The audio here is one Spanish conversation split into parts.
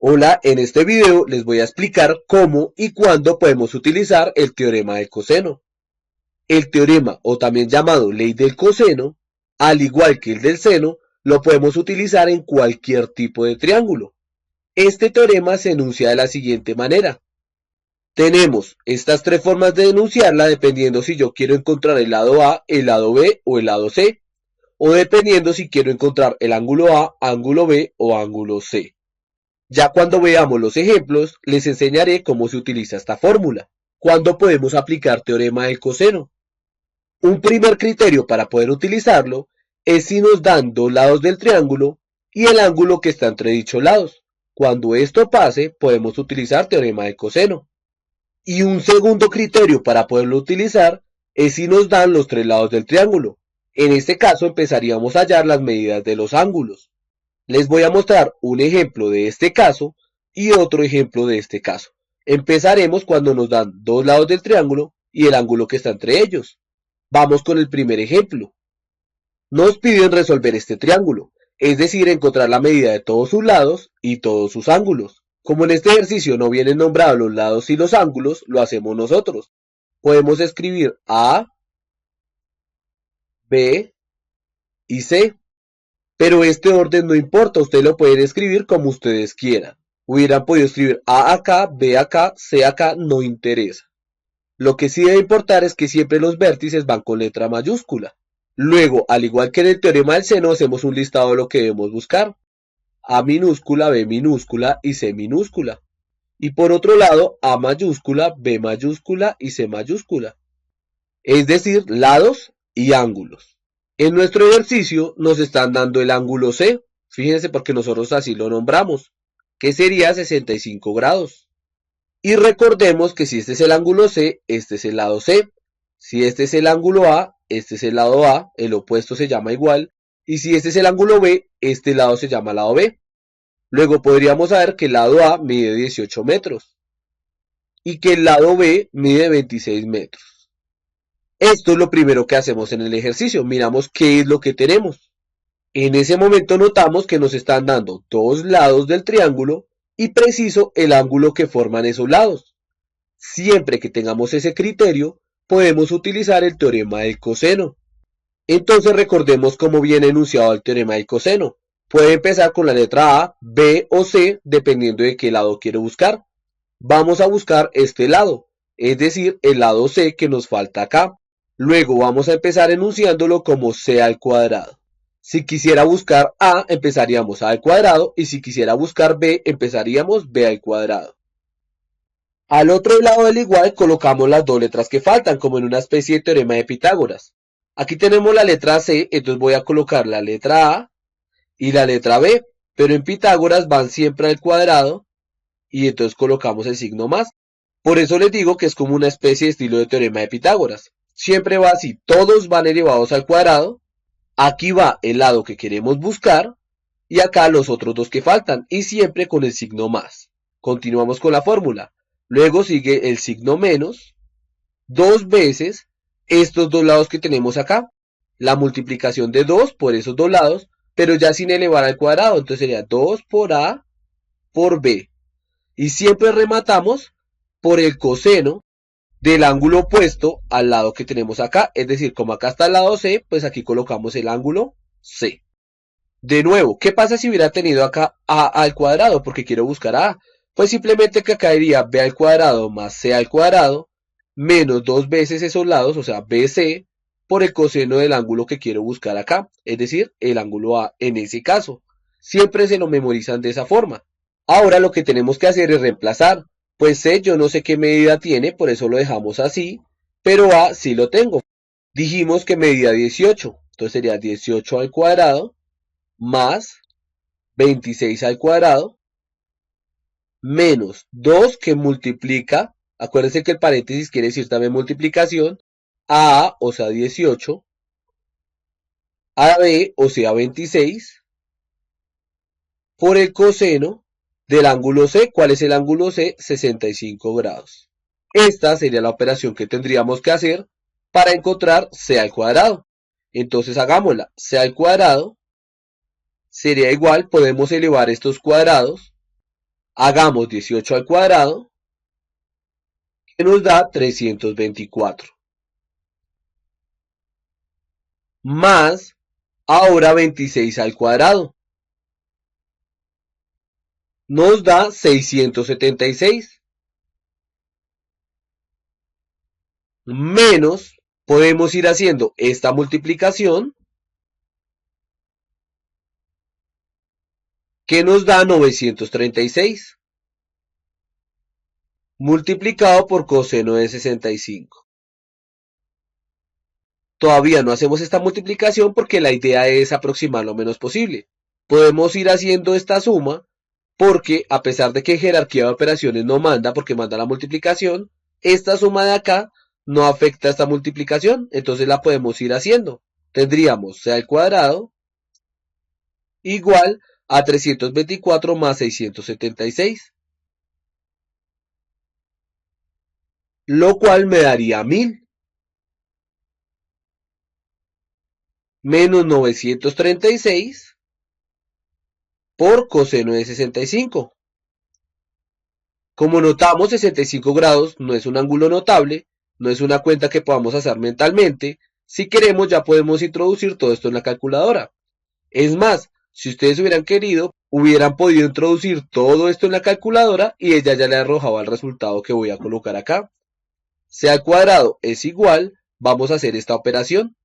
Hola, en este video les voy a explicar cómo y cuándo podemos utilizar el teorema del coseno. El teorema, o también llamado ley del coseno, al igual que el del seno, lo podemos utilizar en cualquier tipo de triángulo. Este teorema se enuncia de la siguiente manera. Tenemos estas tres formas de enunciarla dependiendo si yo quiero encontrar el lado A, el lado B o el lado C, o dependiendo si quiero encontrar el ángulo A, ángulo B o ángulo C. Ya cuando veamos los ejemplos, les enseñaré cómo se utiliza esta fórmula. ¿Cuándo podemos aplicar teorema del coseno? Un primer criterio para poder utilizarlo es si nos dan dos lados del triángulo y el ángulo que está entre dichos lados. Cuando esto pase, podemos utilizar teorema del coseno. Y un segundo criterio para poderlo utilizar es si nos dan los tres lados del triángulo. En este caso empezaríamos a hallar las medidas de los ángulos. Les voy a mostrar un ejemplo de este caso y otro ejemplo de este caso. Empezaremos cuando nos dan dos lados del triángulo y el ángulo que está entre ellos. Vamos con el primer ejemplo. Nos piden resolver este triángulo, es decir, encontrar la medida de todos sus lados y todos sus ángulos. Como en este ejercicio no vienen nombrados los lados y los ángulos, lo hacemos nosotros. Podemos escribir A, B y C. Pero este orden no importa, ustedes lo pueden escribir como ustedes quieran. Hubieran podido escribir A acá, B acá, C acá, no interesa. Lo que sí debe importar es que siempre los vértices van con letra mayúscula. Luego, al igual que en el teorema del seno, hacemos un listado de lo que debemos buscar. A minúscula, B minúscula y C minúscula. Y por otro lado, A mayúscula, B mayúscula y C mayúscula. Es decir, lados y ángulos. En nuestro ejercicio nos están dando el ángulo C, fíjense porque nosotros así lo nombramos, que sería 65 grados. Y recordemos que si este es el ángulo C, este es el lado C. Si este es el ángulo A, este es el lado A, el opuesto se llama igual. Y si este es el ángulo B, este lado se llama lado B. Luego podríamos saber que el lado A mide 18 metros y que el lado B mide 26 metros. Esto es lo primero que hacemos en el ejercicio. Miramos qué es lo que tenemos. En ese momento notamos que nos están dando dos lados del triángulo y preciso el ángulo que forman esos lados. Siempre que tengamos ese criterio, podemos utilizar el teorema del coseno. Entonces recordemos cómo viene enunciado el teorema del coseno. Puede empezar con la letra A, B o C, dependiendo de qué lado quiero buscar. Vamos a buscar este lado, es decir, el lado C que nos falta acá. Luego vamos a empezar enunciándolo como C al cuadrado. Si quisiera buscar A, empezaríamos A al cuadrado, y si quisiera buscar B, empezaríamos B al cuadrado. Al otro lado del igual colocamos las dos letras que faltan, como en una especie de teorema de Pitágoras. Aquí tenemos la letra C, entonces voy a colocar la letra A y la letra B, pero en Pitágoras van siempre al cuadrado, y entonces colocamos el signo más. Por eso les digo que es como una especie de estilo de teorema de Pitágoras. Siempre va así, todos van elevados al cuadrado, aquí va el lado que queremos buscar, y acá los otros dos que faltan, y siempre con el signo más. Continuamos con la fórmula. Luego sigue el signo menos, dos veces estos dos lados que tenemos acá, la multiplicación de 2 por esos dos lados, pero ya sin elevar al cuadrado, entonces sería 2 por A por B. Y siempre rematamos por el coseno del ángulo opuesto al lado que tenemos acá, es decir, como acá está el lado C, pues aquí colocamos el ángulo C. De nuevo, ¿qué pasa si hubiera tenido acá A al cuadrado? Porque quiero buscar A. Pues simplemente que acá iría B al cuadrado más C al cuadrado, menos dos veces esos lados, o sea, BC, por el coseno del ángulo que quiero buscar acá, es decir, el ángulo A en ese caso. Siempre se lo memorizan de esa forma. Ahora lo que tenemos que hacer es reemplazar. Pues C yo no sé qué medida tiene, por eso lo dejamos así, pero A sí lo tengo. Dijimos que medía 18, entonces sería 18 al cuadrado más 26 al cuadrado menos 2 que multiplica, acuérdense que el paréntesis quiere decir también multiplicación, a, o sea 18, a b, o sea 26, por el coseno del ángulo C. ¿Cuál es el ángulo C? 65 grados. Esta sería la operación que tendríamos que hacer para encontrar C al cuadrado. Entonces hagámosla. C al cuadrado sería igual, podemos elevar estos cuadrados. Hagamos 18 al cuadrado, que nos da 324. Más, ahora 26 al cuadrado, nos da 676. Menos, podemos ir haciendo esta multiplicación, que nos da 936, multiplicado por coseno de 65. Todavía no hacemos esta multiplicación porque la idea es aproximar lo menos posible. Podemos ir haciendo esta suma porque, a pesar de que jerarquía de operaciones no manda porque manda la multiplicación, esta suma de acá no afecta a esta multiplicación, entonces la podemos ir haciendo. Tendríamos c al cuadrado igual a 324 más 676, lo cual me daría 1000 menos 936 por coseno de 65. Como notamos, 65 grados no es un ángulo notable, no es una cuenta que podamos hacer mentalmente. Si queremos, ya podemos introducir todo esto en la calculadora. Es más, si ustedes hubieran querido, hubieran podido introducir todo esto en la calculadora y ella ya le arrojaba el resultado que voy a colocar acá. C al cuadrado es igual, vamos a hacer esta operación.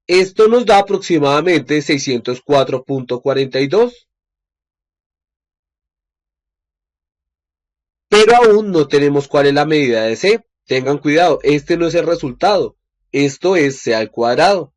Esto nos da aproximadamente 604.42. Pero aún no tenemos cuál es la medida de C. Tengan cuidado, este no es el resultado. Esto es C al cuadrado.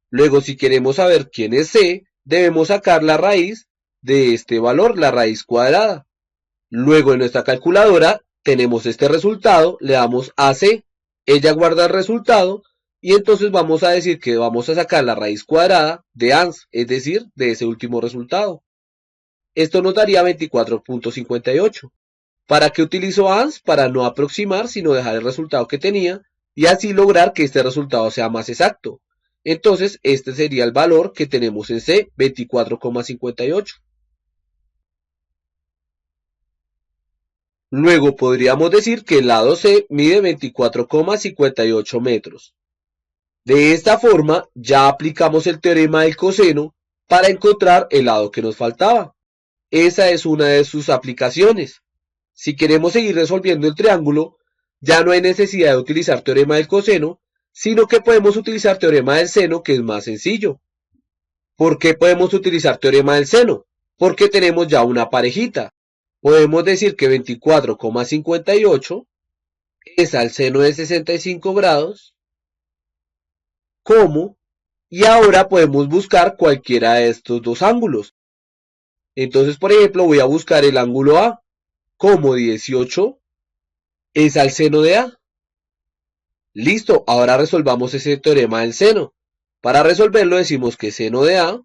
Luego, si queremos saber quién es C, debemos sacar la raíz de este valor, la raíz cuadrada. Luego, en nuestra calculadora, tenemos este resultado, le damos a C. Ella guarda el resultado y entonces vamos a decir que vamos a sacar la raíz cuadrada de ANS, es decir, de ese último resultado. Esto nos daría 24.58. ¿Para qué utilizo ANS? Para no aproximar, sino dejar el resultado que tenía y así lograr que este resultado sea más exacto. Entonces, este sería el valor que tenemos en C, 24,58. Luego podríamos decir que el lado C mide 24,58 metros. De esta forma, ya aplicamos el teorema del coseno para encontrar el lado que nos faltaba. Esa es una de sus aplicaciones. Si queremos seguir resolviendo el triángulo, ya no hay necesidad de utilizar teorema del coseno, sino que podemos utilizar teorema del seno, que es más sencillo. ¿Por qué podemos utilizar teorema del seno? Porque tenemos ya una parejita. Podemos decir que 24,58 es al seno de 65 grados, como, y ahora podemos buscar cualquiera de estos dos ángulos. Entonces, por ejemplo, voy a buscar el ángulo A, como 18 es al seno de A. Listo, ahora resolvamos ese teorema del seno. Para resolverlo decimos que seno de A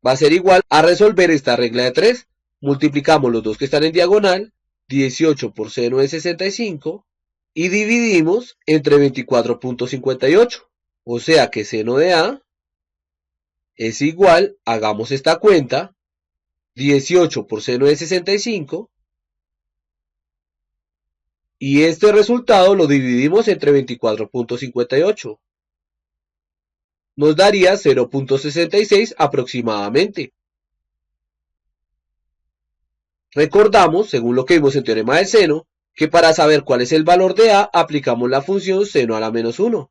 va a ser igual a resolver esta regla de 3. Multiplicamos los dos que están en diagonal, 18 por seno de 65, y dividimos entre 24.58. O sea que seno de A es igual, hagamos esta cuenta, 18 por seno de 65, y este resultado lo dividimos entre 24.58. Nos daría 0.66 aproximadamente. Recordamos, según lo que vimos en teorema del seno, que para saber cuál es el valor de A, aplicamos la función seno a la menos 1.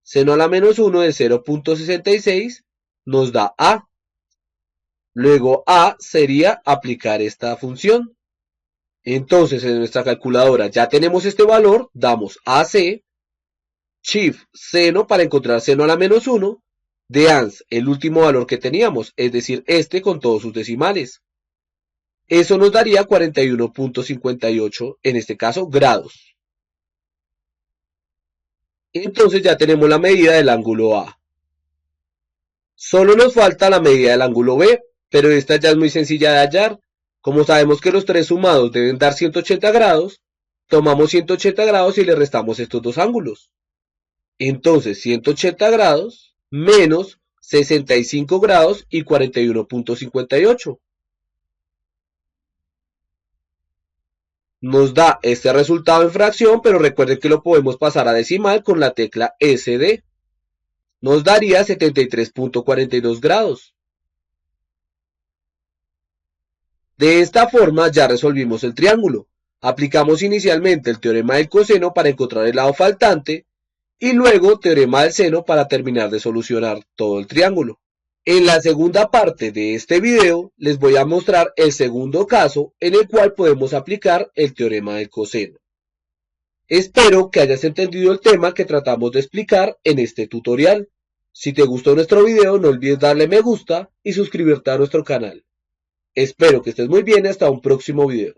Seno a la menos 1 de 0.66 nos da A. Luego A sería aplicar esta función. Entonces, en nuestra calculadora ya tenemos este valor, damos AC, shift seno para encontrar seno a la menos 1, de ANS, el último valor que teníamos, es decir, este con todos sus decimales. Eso nos daría 41.58, en este caso, grados. Entonces ya tenemos la medida del ángulo A. Solo nos falta la medida del ángulo B, pero esta ya es muy sencilla de hallar. Como sabemos que los tres sumados deben dar 180 grados, tomamos 180 grados y le restamos estos dos ángulos. Entonces 180 grados menos 65 grados y 41.58. Nos da este resultado en fracción, pero recuerden que lo podemos pasar a decimal con la tecla SD. Nos daría 73.42 grados. De esta forma ya resolvimos el triángulo. Aplicamos inicialmente el teorema del coseno para encontrar el lado faltante y luego teorema del seno para terminar de solucionar todo el triángulo. En la segunda parte de este video les voy a mostrar el segundo caso en el cual podemos aplicar el teorema del coseno. Espero que hayas entendido el tema que tratamos de explicar en este tutorial. Si te gustó nuestro video no olvides darle me gusta y suscribirte a nuestro canal. Espero que estés muy bien hasta un próximo video.